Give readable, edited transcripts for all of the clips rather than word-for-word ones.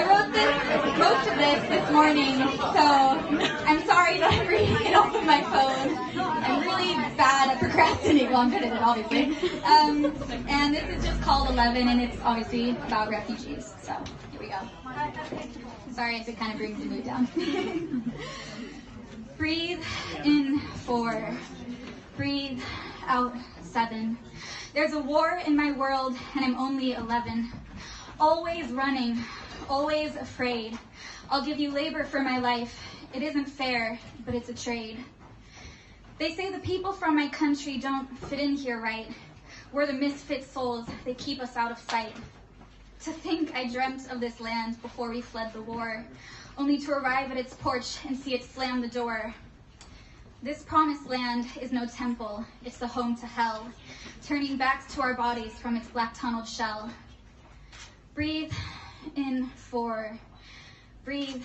I wrote most of this morning, so I'm sorry that I'm reading it off of my phone. I'm really bad at procrastinating. Well, I'm good at it, obviously. And this is just called 11, and it's obviously about refugees. So here we go. Sorry if it kind of brings the mood down. Breathe in 4. Breathe out 7. There's a war in my world, and I'm only 11. Always running, always afraid. I'll give you labor for my life. It isn't fair, but it's a trade. They say the people from my country don't fit in here right. We're the misfit souls, they keep us out of sight. To think I dreamt of this land before we fled the war, only to arrive at its porch and see it slam the door. This promised land is no temple, it's the home to hell, turning backs to our bodies from its black-tunneled shell. Breathe in 4, breathe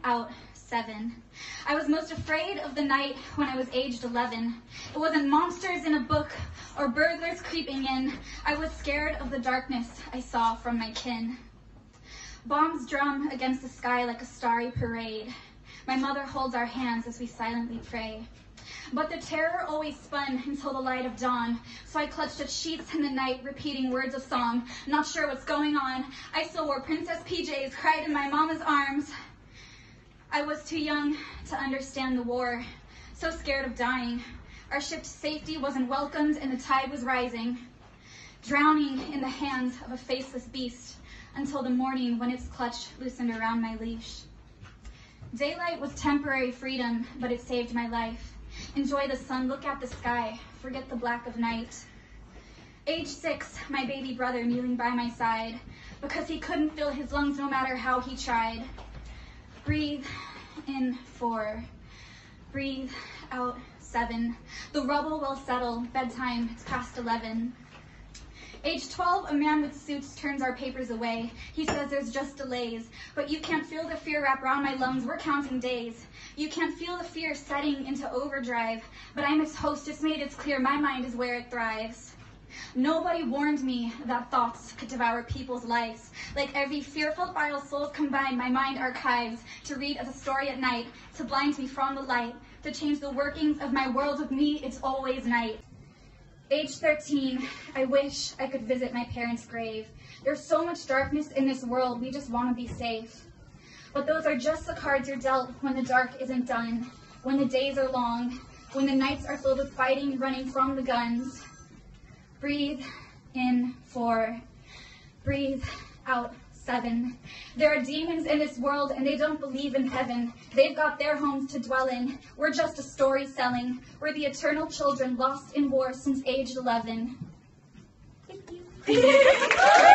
out 7. I was most afraid of the night when I was aged 11. It wasn't monsters in a book or burglars creeping in. I was scared of the darkness I saw from my kin. Bombs drum against the sky like a starry parade. My mother holds our hands as we silently pray. But the terror always spun until the light of dawn, so I clutched at sheets in the night, repeating words of song, not sure what's going on. I still wore princess PJs, cried in my mama's arms. I was too young to understand the war, so scared of dying. Our ship to safety wasn't welcomed and the tide was rising, drowning in the hands of a faceless beast until the morning when its clutch loosened around my leash. Daylight was temporary freedom, but it saved my life. Enjoy the sun, look at the sky, forget the black of night. Age 6, my baby brother kneeling by my side, because he couldn't fill his lungs no matter how he tried. Breathe in 4, breathe out 7. The rubble will settle, bedtime, it's past 11. Age 12, a man with suits turns our papers away. He says there's just delays, but you can't feel the fear wrap around my lungs, we're counting days. You can't feel the fear setting into overdrive, but I'm its hostess, made it clear my mind is where it thrives. Nobody warned me that thoughts could devour people's lives. Like every fearful vile souls combined, my mind archives to read as a story at night, to blind me from the light, to change the workings of my world. With me, it's always night. Age 13, I wish I could visit my parents' grave. There's so much darkness in this world, we just want to be safe. But those are just the cards you're dealt when the dark isn't done, when the days are long, when the nights are filled with fighting, running from the guns. Breathe in 4, breathe out 7. There are demons in this world and they don't believe in heaven. They've got their homes to dwell in. We're just a story selling. We're the eternal children lost in war since age 11. Thank you.